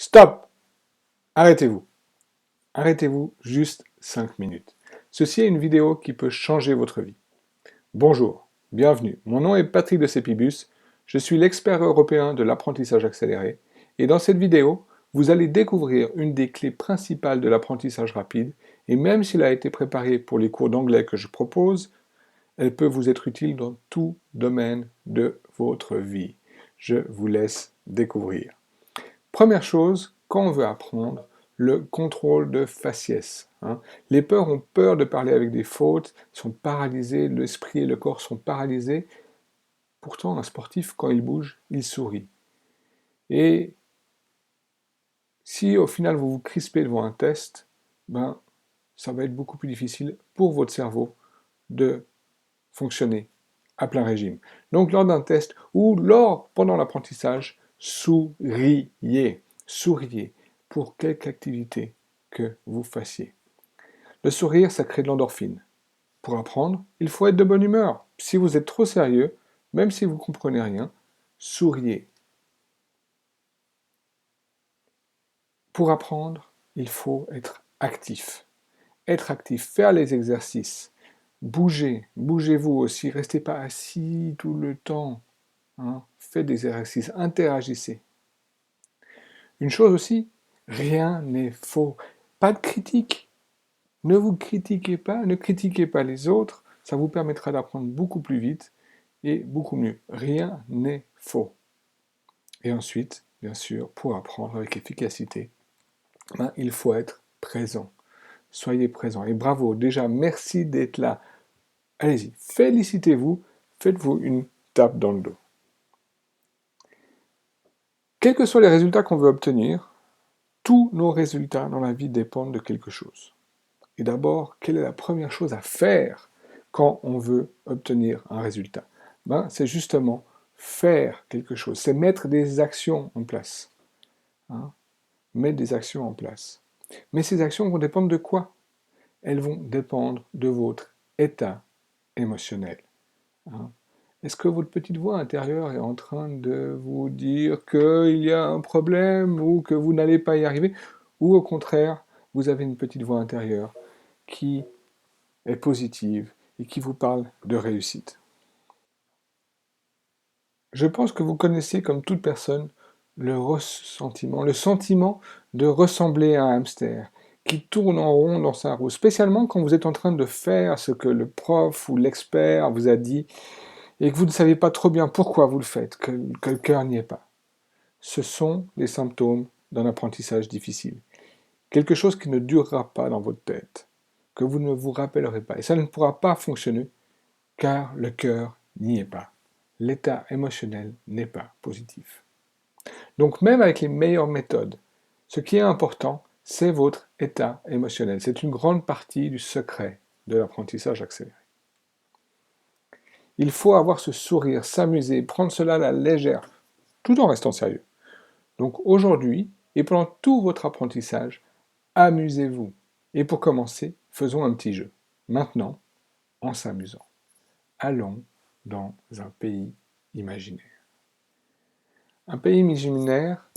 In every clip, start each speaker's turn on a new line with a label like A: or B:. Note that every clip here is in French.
A: Stop! Arrêtez-vous. Arrêtez-vous juste 5 minutes. Ceci est une vidéo qui peut changer votre vie. Bonjour, bienvenue. Mon nom est Patrick de Cepibus. Je suis l'expert européen de l'apprentissage accéléré. Et dans cette vidéo, vous allez découvrir une des clés principales de l'apprentissage rapide. Et même s'il a été préparé pour les cours d'anglais que je propose, elle peut vous être utile dans tout domaine de votre vie. Je vous laisse découvrir. Première chose, quand on veut apprendre, le contrôle de faciès. Les peurs ont peur de parler avec des fautes, sont paralysés, l'esprit et le corps sont paralysés. Pourtant, un sportif, quand il bouge, il sourit. Et si au final vous vous crispez devant un test, ça va être beaucoup plus difficile pour votre cerveau de fonctionner à plein régime. Donc lors d'un test ou pendant l'apprentissage, souriez. Souriez pour quelque activité que vous fassiez. Le sourire, ça crée de l'endorphine. Pour apprendre, il faut être de bonne humeur. Si vous êtes trop sérieux, même si vous ne comprenez rien, souriez. Pour apprendre, il faut être actif. Être actif, faire les exercices, bouger, bougez-vous aussi, restez pas assis tout le temps. Faites des exercices, interagissez. Une chose aussi, rien n'est faux. Pas de critique. Ne vous critiquez pas, ne critiquez pas les autres, ça vous permettra d'apprendre beaucoup plus vite et beaucoup mieux. Rien n'est faux. Et ensuite, bien sûr, pour apprendre avec efficacité, il faut être présent. Soyez présent. Et bravo, déjà, merci d'être là. Allez-y, félicitez-vous, faites-vous une tape dans le dos. Quels que soient les résultats qu'on veut obtenir, tous nos résultats dans la vie dépendent de quelque chose. Et d'abord, quelle est la première chose à faire quand on veut obtenir un résultat? C'est justement faire quelque chose, c'est mettre des actions en place. Mettre des actions en place. Mais ces actions vont dépendre de quoi? Elles vont dépendre de votre état émotionnel. Est-ce que votre petite voix intérieure est en train de vous dire qu'il y a un problème ou que vous n'allez pas y arriver? Ou au contraire, vous avez une petite voix intérieure qui est positive et qui vous parle de réussite? Je pense que vous connaissez, comme toute personne, le ressentiment, le sentiment de ressembler à un hamster qui tourne en rond dans sa roue, spécialement quand vous êtes en train de faire ce que le prof ou l'expert vous a dit et que vous ne savez pas trop bien pourquoi vous le faites, que le cœur n'y est pas. Ce sont les symptômes d'un apprentissage difficile. Quelque chose qui ne durera pas dans votre tête, que vous ne vous rappellerez pas. Et ça ne pourra pas fonctionner car le cœur n'y est pas. L'état émotionnel n'est pas positif. Donc même avec les meilleures méthodes, ce qui est important, c'est votre état émotionnel. C'est une grande partie du secret de l'apprentissage accéléré. Il faut avoir ce sourire, s'amuser, prendre cela à la légère, tout en restant sérieux. Donc aujourd'hui, et pendant tout votre apprentissage, amusez-vous. Et pour commencer, faisons un petit jeu. Maintenant, en s'amusant. Allons dans un pays imaginaire. Un pays imaginaire,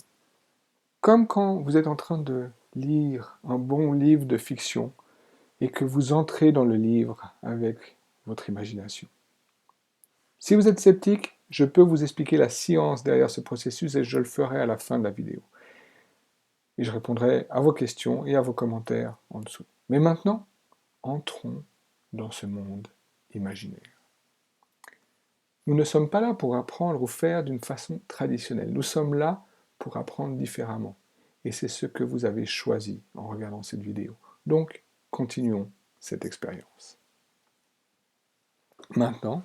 A: comme quand vous êtes en train de lire un bon livre de fiction et que vous entrez dans le livre avec votre imagination. Si vous êtes sceptique, je peux vous expliquer la science derrière ce processus et je le ferai à la fin de la vidéo. Et je répondrai à vos questions et à vos commentaires en dessous. Mais maintenant, entrons dans ce monde imaginaire. Nous ne sommes pas là pour apprendre ou faire d'une façon traditionnelle. Nous sommes là pour apprendre différemment. Et c'est ce que vous avez choisi en regardant cette vidéo. Donc, continuons cette expérience. Maintenant,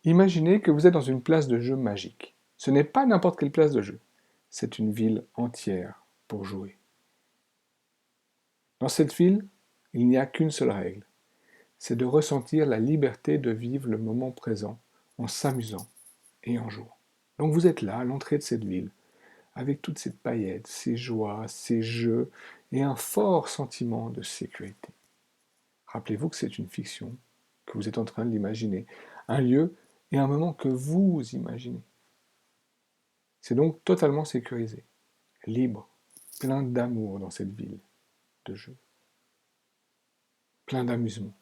A: imaginez que vous êtes dans une place de jeu magique. Ce n'est pas n'importe quelle place de jeu. C'est une ville entière pour jouer. Dans cette ville, il n'y a qu'une seule règle. C'est de ressentir la liberté de vivre le moment présent en s'amusant et en jouant. Donc vous êtes là, à l'entrée de cette ville, avec toutes ces paillettes, ces joies, ces jeux, et un fort sentiment de sécurité. Rappelez-vous que c'est une fiction, que vous êtes en train de l'imaginer, un lieu et un moment que vous imaginez. C'est donc totalement sécurisé, libre plein d'amour dans cette ville de jeu, plein d'amusement.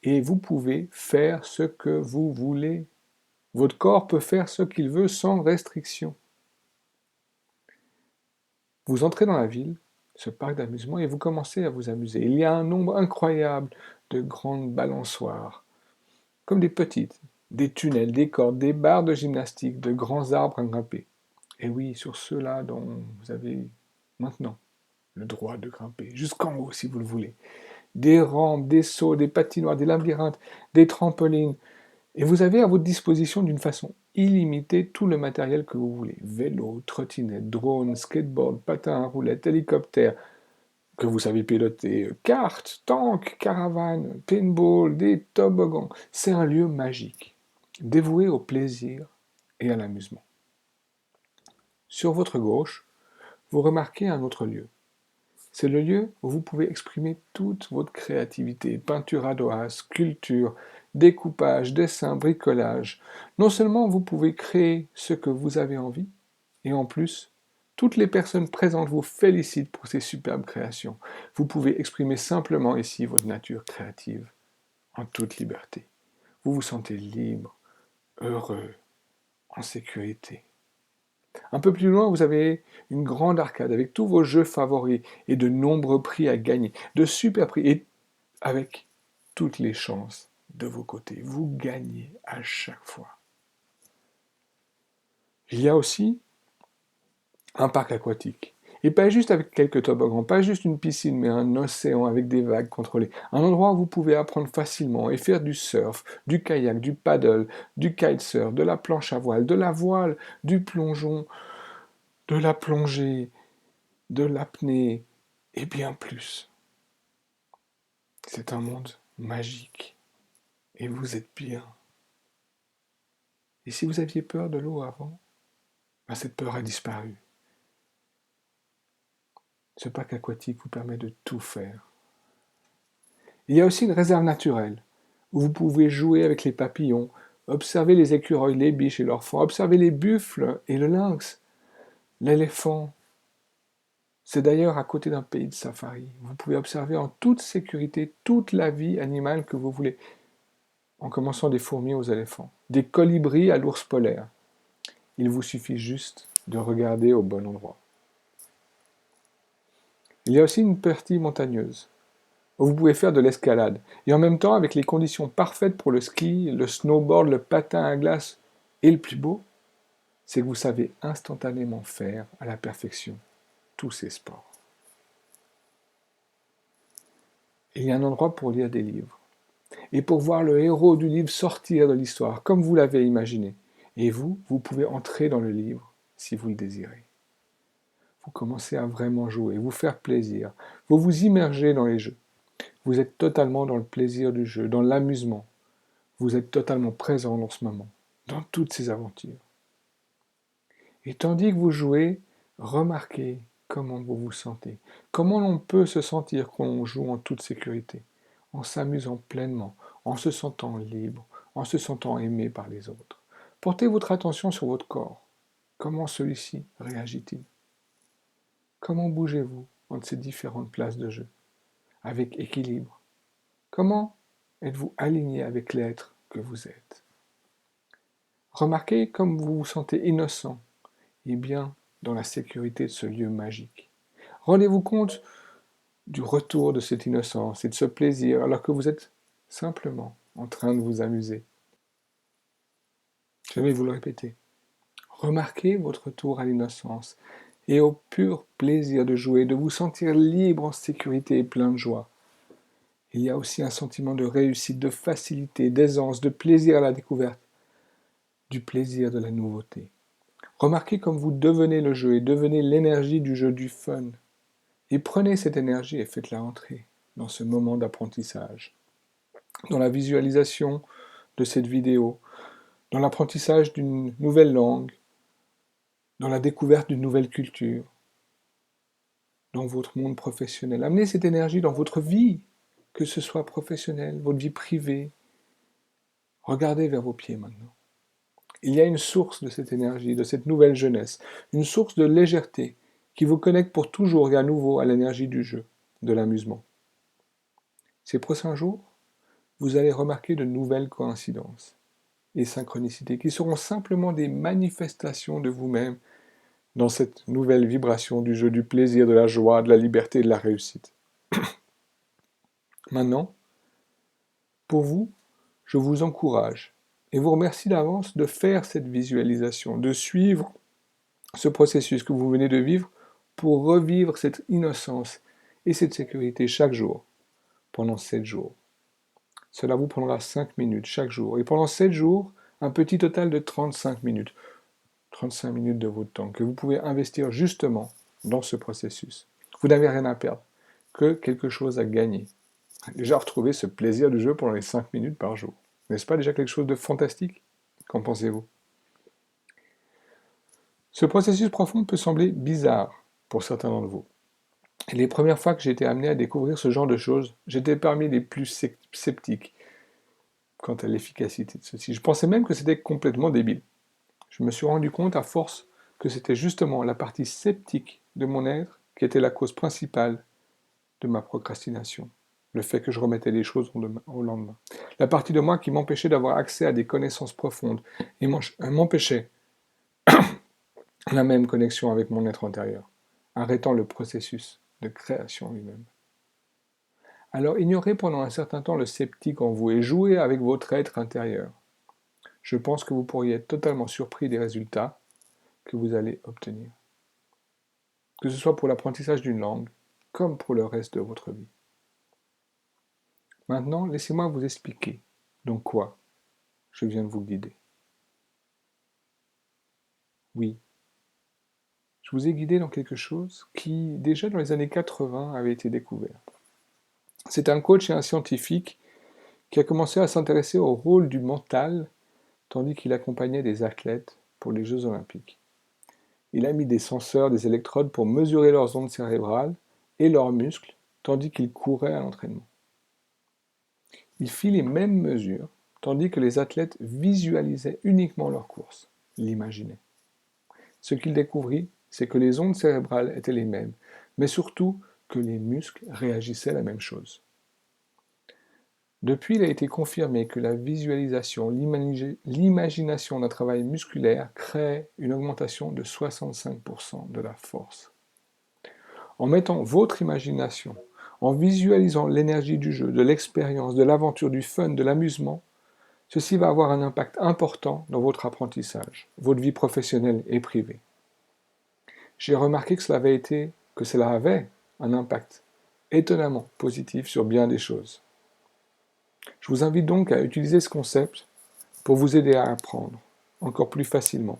A: Et vous pouvez faire ce que vous voulez. Votre corps peut faire ce qu'il veut sans restriction. Vous entrez dans la ville, ce parc d'amusement, et vous commencez à vous amuser. Il y a un nombre incroyable de grandes balançoires, comme des petites, des tunnels, des cordes, des barres de gymnastique, de grands arbres à grimper. Et oui, sur ceux-là dont vous avez maintenant le droit de grimper, jusqu'en haut si vous le voulez. Des rampes, des sauts, des patinoires, des labyrinthes, des trampolines. Et vous avez à votre disposition d'une façon illimitée tout le matériel que vous voulez. Vélo, trottinette, drone, skateboard, patin à roulettes, hélicoptère, que vous savez piloter, cartes, tanks, caravanes, pinball, des toboggans. C'est un lieu magique, dévoué au plaisir et à l'amusement. Sur votre gauche, vous remarquez un autre lieu. C'est le lieu où vous pouvez exprimer toute votre créativité, peinture à doigts, sculpture, découpage, dessin, bricolage. Non seulement vous pouvez créer ce que vous avez envie, et en plus, toutes les personnes présentes vous félicitent pour ces superbes créations. Vous pouvez exprimer simplement ici votre nature créative, en toute liberté. Vous vous sentez libre, heureux, en sécurité. Un peu plus loin, vous avez une grande arcade avec tous vos jeux favoris et de nombreux prix à gagner, de super prix et avec toutes les chances de vos côtés. Vous gagnez à chaque fois. Il y a aussi un parc aquatique. Et pas juste avec quelques toboggans, pas juste une piscine, mais un océan avec des vagues contrôlées. Un endroit où vous pouvez apprendre facilement et faire du surf, du kayak, du paddle, du kitesurf, de la planche à voile, de la voile, du plongeon, de la plongée, de l'apnée et bien plus. C'est un monde magique et vous êtes bien. Et si vous aviez peur de l'eau avant, ben cette peur a disparu. Ce parc aquatique vous permet de tout faire. Il y a aussi une réserve naturelle où vous pouvez jouer avec les papillons, observer les écureuils, les biches et leurs faons, observer les buffles et le lynx, l'éléphant. C'est d'ailleurs à côté d'un pays de safari. Vous pouvez observer en toute sécurité toute la vie animale que vous voulez, en commençant des fourmis aux éléphants, des colibris à l'ours polaire. Il vous suffit juste de regarder au bon endroit. Il y a aussi une partie montagneuse, où vous pouvez faire de l'escalade, et en même temps avec les conditions parfaites pour le ski, le snowboard, le patin à glace, et le plus beau, c'est que vous savez instantanément faire à la perfection tous ces sports. Il y a un endroit pour lire des livres, et pour voir le héros du livre sortir de l'histoire, comme vous l'avez imaginé. Et vous, vous pouvez entrer dans le livre si vous le désirez. Vous commencez à vraiment jouer, vous faire plaisir, vous vous immergez dans les jeux. Vous êtes totalement dans le plaisir du jeu, dans l'amusement. Vous êtes totalement présent dans ce moment, dans toutes ces aventures. Et tandis que vous jouez, remarquez comment vous vous sentez, comment l'on peut se sentir quand on joue en toute sécurité, en s'amusant pleinement, en se sentant libre, en se sentant aimé par les autres. Portez votre attention sur votre corps. Comment celui-ci réagit-il? Comment bougez-vous entre ces différentes places de jeu, avec équilibre? Comment êtes-vous aligné avec l'être que vous êtes? Remarquez comme vous vous sentez innocent et bien dans la sécurité de ce lieu magique. Rendez-vous compte du retour de cette innocence et de ce plaisir alors que vous êtes simplement en train de vous amuser. Je vais vous le répéter. Remarquez votre retour à l'innocence et au pur plaisir de jouer, de vous sentir libre en sécurité et plein de joie. Il y a aussi un sentiment de réussite, de facilité, d'aisance, de plaisir à la découverte, du plaisir de la nouveauté. Remarquez comme vous devenez le jeu et devenez l'énergie du jeu, du fun. Et prenez cette énergie et faites-la entrer dans ce moment d'apprentissage, dans la visualisation de cette vidéo, dans l'apprentissage d'une nouvelle langue, dans la découverte d'une nouvelle culture, dans votre monde professionnel. Amenez cette énergie dans votre vie, que ce soit professionnel, votre vie privée. Regardez vers vos pieds maintenant. Il y a une source de cette énergie, de cette nouvelle jeunesse, une source de légèreté qui vous connecte pour toujours et à nouveau à l'énergie du jeu, de l'amusement. Ces prochains jours, vous allez remarquer de nouvelles coïncidences et synchronicités qui seront simplement des manifestations de vous-même dans cette nouvelle vibration du jeu, du plaisir, de la joie, de la liberté et de la réussite. Maintenant, pour vous, je vous encourage et vous remercie d'avance de faire cette visualisation, de suivre ce processus que vous venez de vivre pour revivre cette innocence et cette sécurité chaque jour, pendant 7 jours. Cela vous prendra 5 minutes chaque jour. Et pendant 7 jours, un petit total de 35 minutes. 35 minutes de votre temps que vous pouvez investir justement dans ce processus. Vous n'avez rien à perdre, que quelque chose à gagner. Déjà retrouver ce plaisir du jeu pendant les 5 minutes par jour. N'est-ce pas déjà quelque chose de fantastique? Qu'en pensez-vous? Ce processus profond peut sembler bizarre pour certains d'entre vous. Et les premières fois que j'ai été amené à découvrir ce genre de choses, j'étais parmi les plus sceptiques quant à l'efficacité de ceci. Je pensais même que c'était complètement débile. Je me suis rendu compte à force que c'était justement la partie sceptique de mon être qui était la cause principale de ma procrastination. Le fait que je remettais les choses au lendemain. La partie de moi qui m'empêchait d'avoir accès à des connaissances profondes et m'empêchait la même connexion avec mon être intérieur, arrêtant le processus de création lui-même. Alors ignorez pendant un certain temps le sceptique en vous et jouez avec votre être intérieur. Je pense que vous pourriez être totalement surpris des résultats que vous allez obtenir. Que ce soit pour l'apprentissage d'une langue, comme pour le reste de votre vie. Maintenant, laissez-moi vous expliquer dans quoi je viens de vous guider. Oui, je vous ai guidé dans quelque chose qui, déjà dans les années 80, avait été découvert. C'est un coach et un scientifique qui a commencé à s'intéresser au rôle du mental tandis qu'il accompagnait des athlètes pour les Jeux Olympiques. Il a mis des senseurs, des électrodes pour mesurer leurs ondes cérébrales et leurs muscles tandis qu'ils couraient à l'entraînement. Il fit les mêmes mesures tandis que les athlètes visualisaient uniquement leur course, l'imaginaient. Ce qu'il découvrit, c'est que les ondes cérébrales étaient les mêmes, mais surtout que les muscles réagissaient la même chose. Depuis, il a été confirmé que la visualisation, l'imagination d'un travail musculaire crée une augmentation de 65% de la force. En mettant votre imagination, en visualisant l'énergie du jeu, de l'expérience, de l'aventure, du fun, de l'amusement, ceci va avoir un impact important dans votre apprentissage, votre vie professionnelle et privée. J'ai remarqué que cela avait un impact étonnamment positif sur bien des choses. Je vous invite donc à utiliser ce concept pour vous aider à apprendre encore plus facilement.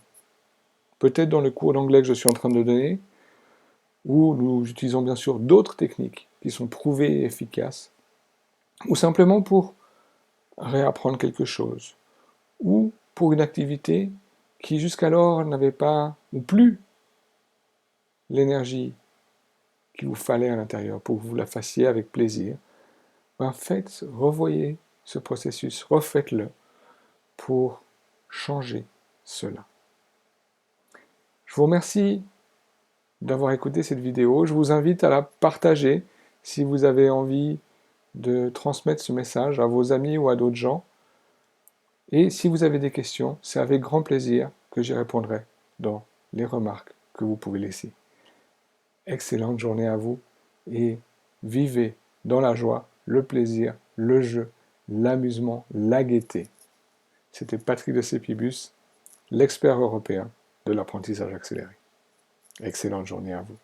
A: Peut-être dans le cours d'anglais que je suis en train de donner, où nous utilisons bien sûr d'autres techniques qui sont prouvées et efficaces, ou simplement pour réapprendre quelque chose, ou pour une activité qui jusqu'alors n'avait pas ou plus l'énergie qu'il vous fallait à l'intérieur pour que vous la fassiez avec plaisir. Revoyez ce processus, refaites-le pour changer cela. Je vous remercie d'avoir écouté cette vidéo. Je vous invite à la partager si vous avez envie de transmettre ce message à vos amis ou à d'autres gens. Et si vous avez des questions, c'est avec grand plaisir que j'y répondrai dans les remarques que vous pouvez laisser. Excellente journée à vous et vivez dans la joie, le plaisir, le jeu, l'amusement, la gaieté. C'était Patrick de Cepibus, l'expert européen de l'apprentissage accéléré. Excellente journée à vous.